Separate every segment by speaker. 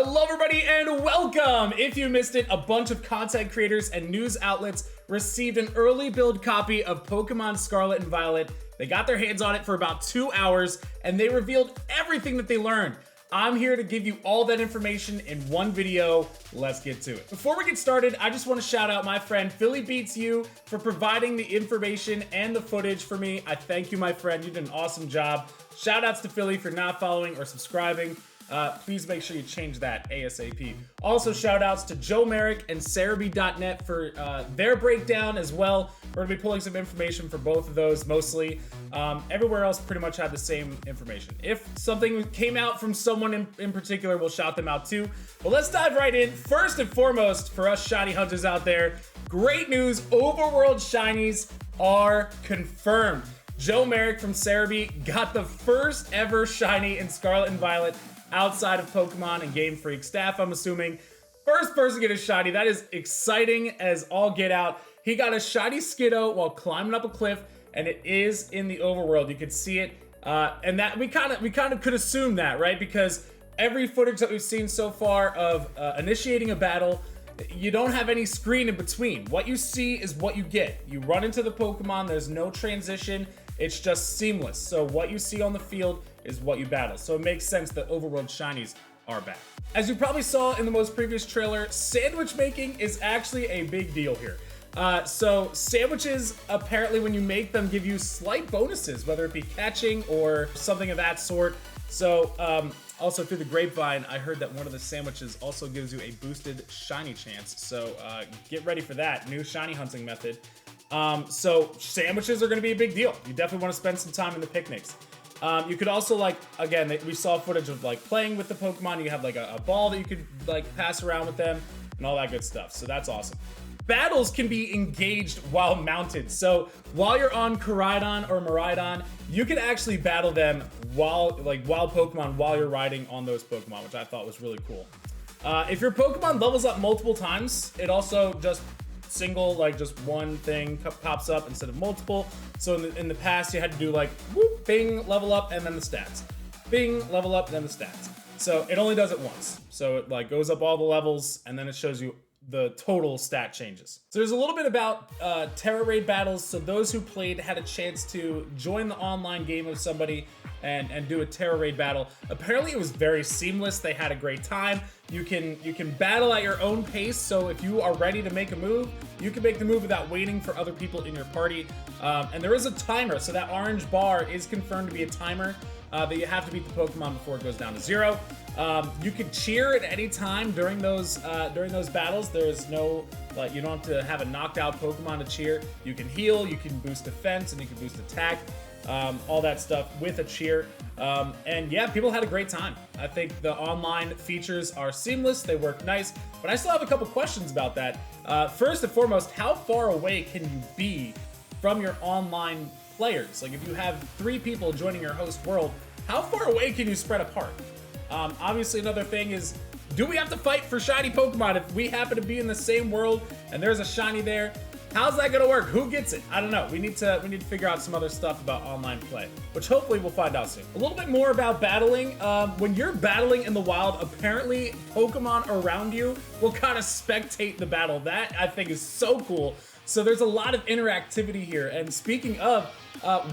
Speaker 1: Hello everybody and welcome! If you missed it, a bunch of content creators and news outlets received an early build copy of Pokemon Scarlet and Violet. They got their hands on it for about 2 hours and they revealed everything that they learned. I'm here to give you all that information in one video. Let's get to it. Before we get started, I just want to shout out my friend Philly Beats You for providing the information and the footage for me. I thank you, my friend. You did an awesome job. Shout outs to Philly for not following or subscribing. Please make sure you change that ASAP. Also, shout outs to Joe Merrick and Cerebi.net for their breakdown as well. We're gonna be pulling some information for both of those mostly. Everywhere else pretty much had the same information. If something came out from someone in particular, we'll shout them out too. But let's dive right in. First and foremost, for us shiny hunters out there, great news, overworld shinies are confirmed. Joe Merrick from Cerebi got the first ever shiny in Scarlet and Violet outside of Pokemon and Game Freak staff, I'm assuming. First person to get a shiny. That is exciting as all get out. He got a shiny Skiddo while climbing up a cliff, and it is in the overworld. You can see it, and that we kind of could assume that, right? Because every footage that we've seen so far of initiating a battle, you don't have any screen in between. What you see is what you get. You run into the Pokemon. There's no transition. It's just seamless. So what you see on the field is what you battle. So it makes sense that overworld shinies are back. As you probably saw in the most previous trailer, sandwich making is actually a big deal here. So sandwiches, apparently when you make them, give you slight bonuses, whether it be catching or something of that sort. So also through the grapevine, I heard that one of the sandwiches also gives you a boosted shiny chance. So get ready for that new shiny hunting method. So sandwiches are going to be a big deal. You definitely want to spend some time in the picnics. You could also, like, again, we saw footage of like playing with the Pokemon. You have like a ball that you could like pass around with them and all that good stuff. So that's awesome. Battles can be engaged while mounted. So while you're on Koraidon or Miraidon, you can actually battle them while Pokemon while you're riding on those Pokemon, which I thought was really cool. If your Pokemon levels up multiple times, it also just just one thing pops up instead of multiple. So in the past, you had to do like whoop, bing, level up, and then the stats. Bing, level up, and then the stats. So it only does it once. So it like goes up all the levels, and then it shows you the total stat changes. So there's a little bit about Terra Raid battles. So those who played had a chance to join the online game with somebody and do a Terra Raid battle. Apparently it was very seamless. They had a great time. You can battle at your own pace. So if you are ready to make a move, you can make the move without waiting for other people in your party. And there is a timer. So that orange bar is confirmed to be a timer that you have to beat the Pokemon before it goes down to 0. You can cheer at any time during those battles. There's no, like, you don't have to have a knocked out Pokemon to cheer. You can heal, you can boost defense, and you can boost attack. All that stuff with a cheer. And yeah, people had a great time. I think the online features are seamless. They work nice, but I still have a couple questions about that. First and foremost, how far away can you be from your online players? Like if you have 3 people joining your host world, how far away can you spread apart? Obviously another thing is, do we have to fight for shiny Pokemon if we happen to be in the same world and there's a shiny there? How's that gonna work? Who gets it? I don't know. We need to figure out some other stuff about online play, which hopefully we'll find out soon. A little bit more about battling. When you're battling in the wild, apparently Pokemon around you will kind of spectate the battle. That I think is so cool. So there's a lot of interactivity here. And speaking of,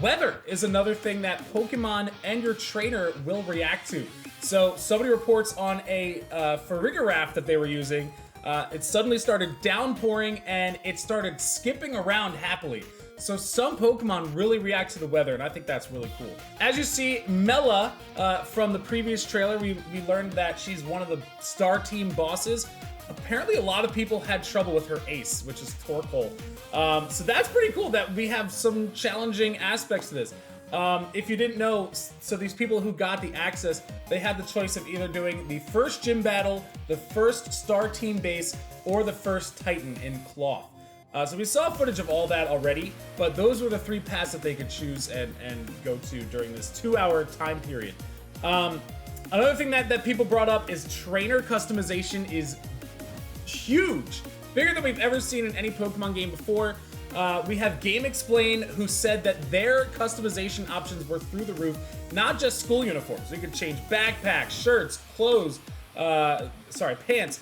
Speaker 1: weather is another thing that Pokemon and your trainer will react to. So somebody reports on a Farigiraf that they were using. It suddenly started downpouring and it started skipping around happily. So some Pokemon really react to the weather, and I think that's really cool. As you see, Mela from the previous trailer, we learned that she's one of the Star Team bosses. Apparently a lot of people had trouble with her ace, which is Torkoal. So that's pretty cool that we have some challenging aspects to this. If you didn't know, so these people who got the access, they had the choice of either doing the first gym battle, the first Star Team base, or the first Titan in Cloth. So we saw footage of all that already, but those were the 3 paths that they could choose and go to during this 2-hour time period. Another thing that people brought up is trainer customization is huge. Bigger than we've ever seen in any Pokemon game before. We have Game Explain, who said that their customization options were through the roof, not just school uniforms. You could change backpacks, shirts, clothes, pants,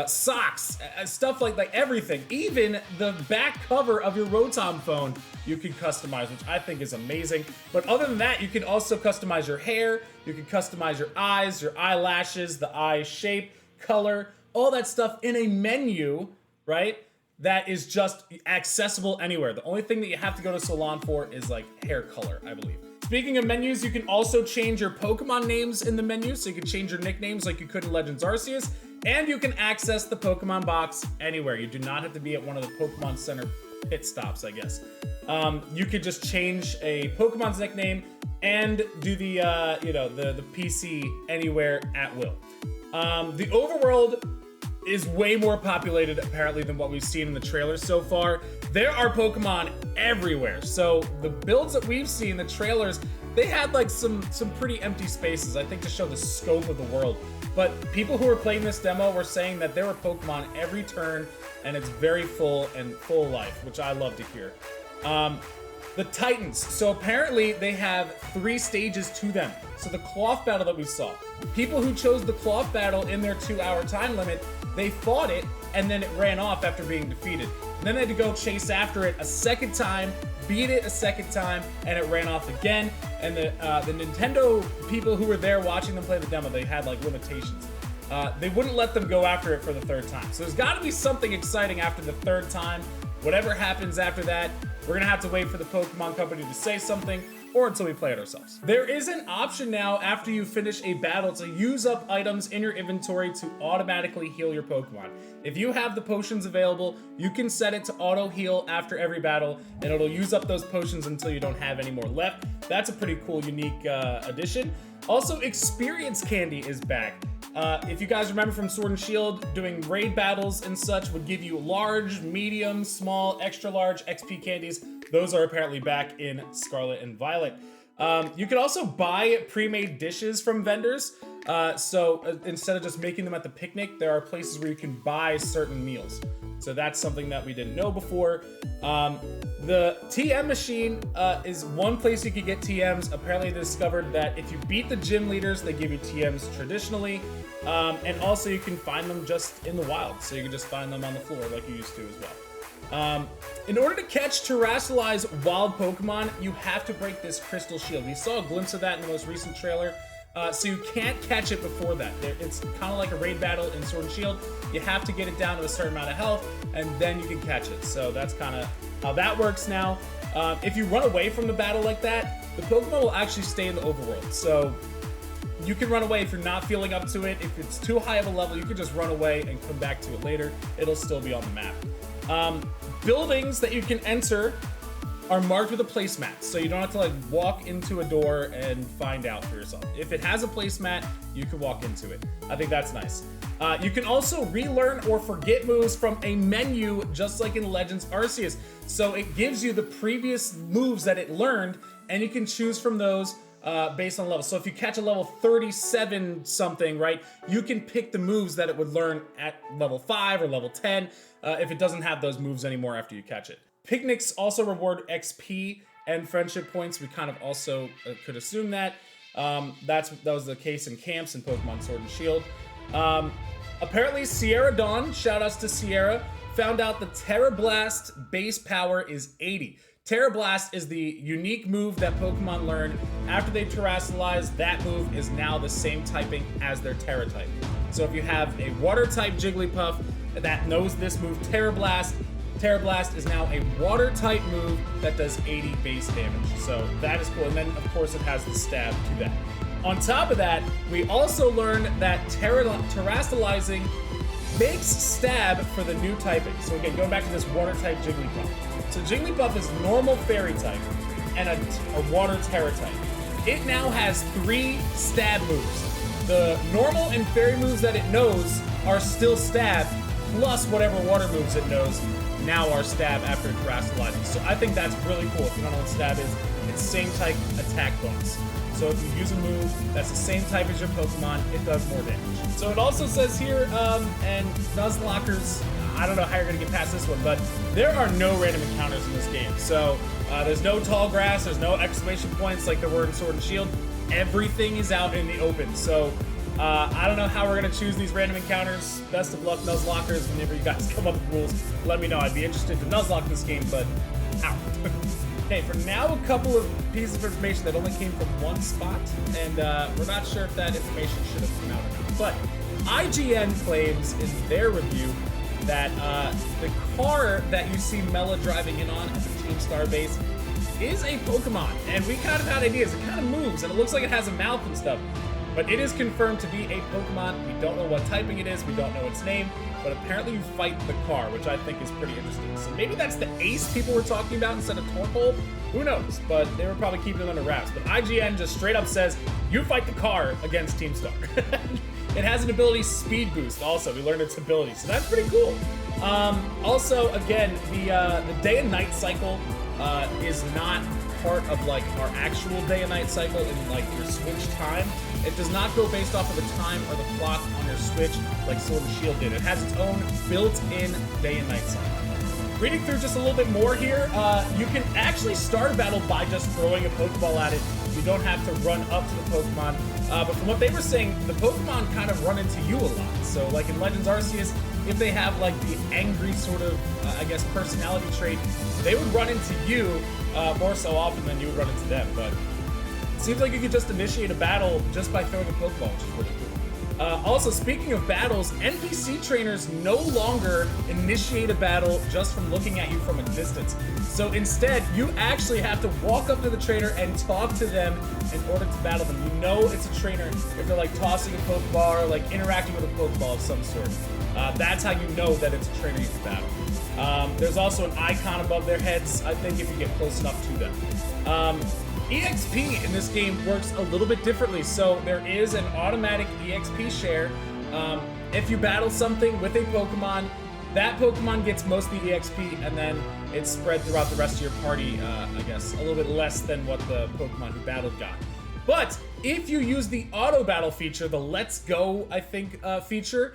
Speaker 1: socks, stuff like everything. Even the back cover of your Rotom phone you can customize, which I think is amazing. But other than that, you can also customize your hair, you can customize your eyes, your eyelashes, the eye shape, color, all that stuff in a menu, right? That is just accessible anywhere. The only thing that you have to go to Salon for is like hair color, I believe. Speaking of menus, you can also change your Pokemon names in the menu, so you can change your nicknames like you could in Legends Arceus, and you can access the Pokemon box anywhere. You do not have to be at one of the Pokemon Center pit stops, I guess. You could just change a Pokemon's nickname and do the the PC anywhere at will. The overworld is way more populated apparently than what we've seen in the trailers so far. There are Pokemon everywhere. So the builds that we've seen, the trailers, they had like some pretty empty spaces, I think, to show the scope of the world. But people who were playing this demo were saying that there were Pokemon every turn, and it's very full and full life, which I love to hear. The Titans. So apparently they have 3 stages to them. So the cloth battle that we saw, people who chose the cloth battle in their 2-hour time limit, they fought it and then it ran off after being defeated. And then they had to go chase after it a second time, beat it a second time, and it ran off again. And the Nintendo people who were there watching them play the demo, they had like limitations. They wouldn't let them go after it for the 3rd time. So there's got to be something exciting after the 3rd time. Whatever happens after that, we're gonna have to wait for the Pokemon Company to say something, or until we play it ourselves. There is an option now after you finish a battle to use up items in your inventory to automatically heal your Pokemon. If you have the potions available, you can set it to auto heal after every battle, and it'll use up those potions until you don't have any more left. That's a pretty cool, unique addition. Also, experience candy is back. If you guys remember from Sword and Shield, doing raid battles and such would give you large, medium, small, extra large XP candies. Those are apparently back in Scarlet and Violet. You can also buy pre-made dishes from vendors. So instead of just making them at the picnic, there are places where you can buy certain meals. So that's something that we didn't know before. The TM machine is one place you can get TMs. Apparently they discovered that if you beat the gym leaders, they give you TMs traditionally. And also you can find them just in the wild. So you can just find them on the floor like you used to as well. In order to catch Terrasilize wild Pokemon, you have to break this Crystal Shield. We saw a glimpse of that in the most recent trailer. So you can't catch it before that. It's kind of like a raid battle in Sword and Shield. You have to get it down to a certain amount of health, and then you can catch it. So that's kind of how that works now. If you run away from the battle like that, the Pokemon will actually stay in the overworld. So you can run away if you're not feeling up to it. If it's too high of a level, you can just run away and come back to it later. It'll still be on the map. Buildings that you can enter are marked with a placemat, so you don't have to like walk into a door and find out for yourself. If it has a placemat, you can walk into it. I think that's nice. You can also relearn or forget moves from a menu, just like in Legends Arceus. So it gives you the previous moves that it learned, and you can choose from those based on level. So if you catch a level 37 something, right, you can pick the moves that it would learn at level 5 or level 10 if it doesn't have those moves anymore after you catch it. Picnics also reward XP and friendship points. We kind of also could assume that. That was the case in camps in Pokemon Sword and Shield. Apparently Sierra Dawn, shout outs to Sierra, found out the Terra Blast base power is 80. Terra Blast is the unique move that Pokemon learned after they Terrasilize. That move is now the same typing as their Terra type. So if you have a water type Jigglypuff that knows this move, Terra Blast is now a water type move that does 80 base damage. So that is cool. And then of course it has the stab to that. On top of that, we also learned that Terrasilizing makes stab for the new typing. So again, going back to this water type Jigglypuff. So Jigglypuff is normal fairy type and a water Terra type. It now has 3 stab moves. The normal and fairy moves that it knows are still stab, plus whatever water moves it knows now are stab after Terrasilizing. So I think that's really cool. If you don't know what stab is, it's same type attack bonus. So if you use a move that's the same type as your Pokemon, it does more damage. So it also says here, and Nuzlockers, I don't know how you're gonna get past this one, but there are no random encounters in this game. So there's no tall grass, there's no exclamation points like there were in Sword and Shield. Everything is out in the open. So I don't know how we're gonna choose these random encounters. Best of luck, Nuzlockers. Whenever you guys come up with rules, let me know. I'd be interested to Nuzlock this game, but ow. Okay, for now, a couple of pieces of information that only came from one spot, and we're not sure if that information should have come out or not. But IGN claims in their review that the car that you see Mela driving in on at the Team Star base is a Pokemon, and we kind of had ideas. It kind of moves, and it looks like it has a mouth and stuff. But it is confirmed to be a Pokemon. We don't know what typing it is. We don't know its name. But apparently you fight the car, which I think is pretty interesting. So maybe that's the Ace people were talking about instead of Torkoal. Who knows? But they were probably keeping them under wraps. But IGN just straight up says, you fight the car against Team Star. It has an ability Speed Boost also. We learned its ability. So that's pretty cool. Also, again, the day and night cycle is not part of like our actual day and night cycle in like your Switch time. It does not go based off of the time or the clock on your Switch like Sword and Shield did. It has its own built-in day and night cycle. Reading through just a little bit more here, you can actually start a battle by just throwing a Pokeball at it. You don't have to run up to the Pokemon. But from what they were saying, the Pokemon kind of run into you a lot. So like in Legends Arceus, if they have like the angry sort of, I guess, personality trait, they would run into you more so often than you would run into them. But it seems like you could just initiate a battle just by throwing a Pokeball, which is really cool. Also, speaking of battles, NPC trainers no longer initiate a battle just from looking at you from a distance. So instead, you actually have to walk up to the trainer and talk to them in order to battle them. You know it's a trainer if they're like tossing a Pokeball or like interacting with a Pokeball of some sort. That's how you know that it's a trainer you can battle. There's also an icon above their heads, I think, if you get close enough to them. EXP in this game works a little bit differently. So there is an automatic EXP share. If you battle something with a Pokemon, that Pokemon gets most of the EXP, and then it's spread throughout the rest of your party, I guess, a little bit less than what the Pokemon who battled got. But if you use the auto battle feature, the Let's Go, I think, feature,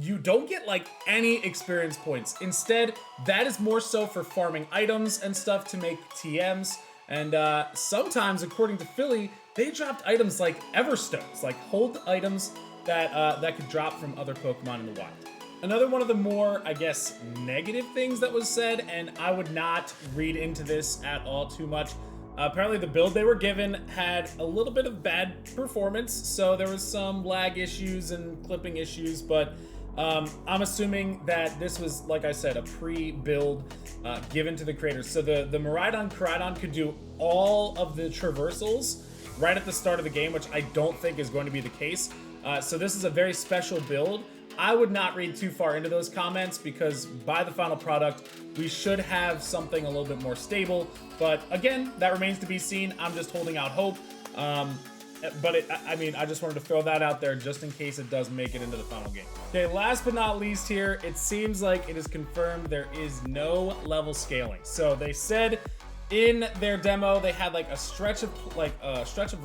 Speaker 1: you don't get like any experience points. Instead, that is more so for farming items and stuff to make TMs. And sometimes, according to Philly, they dropped items like Everstones, like hold items that could drop from other Pokemon in the wild. Another one of the more, I guess, negative things that was said, and I would not read into this at all too much. Apparently the build they were given had a little bit of bad performance, so there was some lag issues and clipping issues, but I'm assuming that this was, like I said, a pre-build given to the creators. So the Miraidon could do all of the traversals right at the start of the game, which I don't think is going to be the case. So this is a very special build. I would not read too far into those comments because by the final product, we should have something a little bit more stable. But again, that remains to be seen. I'm just holding out hope. But I mean, I just wanted to throw that out there just in case it does make it into the final game. Okay, last but not least here, it seems like it is confirmed there is no level scaling. So they said in their demo, they had like a stretch of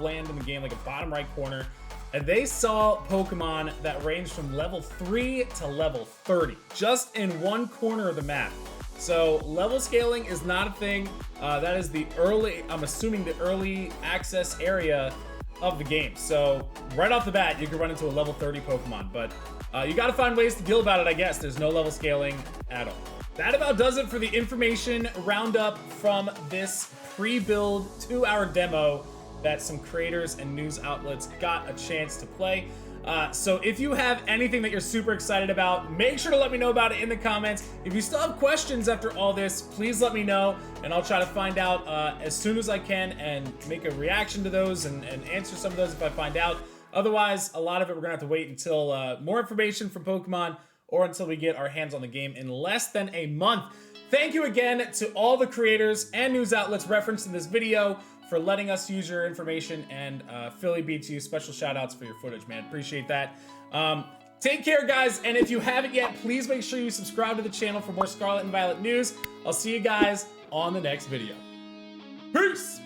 Speaker 1: land in the game, like a bottom right corner. And they saw Pokemon that ranged from level 3 to level 30, just in one corner of the map. So level scaling is not a thing. That is the early, I'm assuming the early access area of the game. So right off the bat, you can run into a level 30 Pokemon, but you gotta find ways to deal about it, I guess. There's no level scaling at all. That about does it for the information roundup from this pre-build 2-hour demo that some creators and news outlets got a chance to play. So if you have anything that you're super excited about, make sure to let me know about it in the comments. If you still have questions after all this, please let me know, and I'll try to find out as soon as I can and make a reaction to those and answer some of those if I find out. Otherwise, a lot of it we're gonna have to wait until more information from Pokemon or until we get our hands on the game in less than a month. Thank you again to all the creators and news outlets referenced in this video for letting us use your information, and Philly beats you. Special shout outs for your footage, man. Appreciate that. Take care, guys, and if you haven't yet, please make sure you subscribe to the channel for more Scarlet and Violet news. I'll see you guys on the next video. Peace!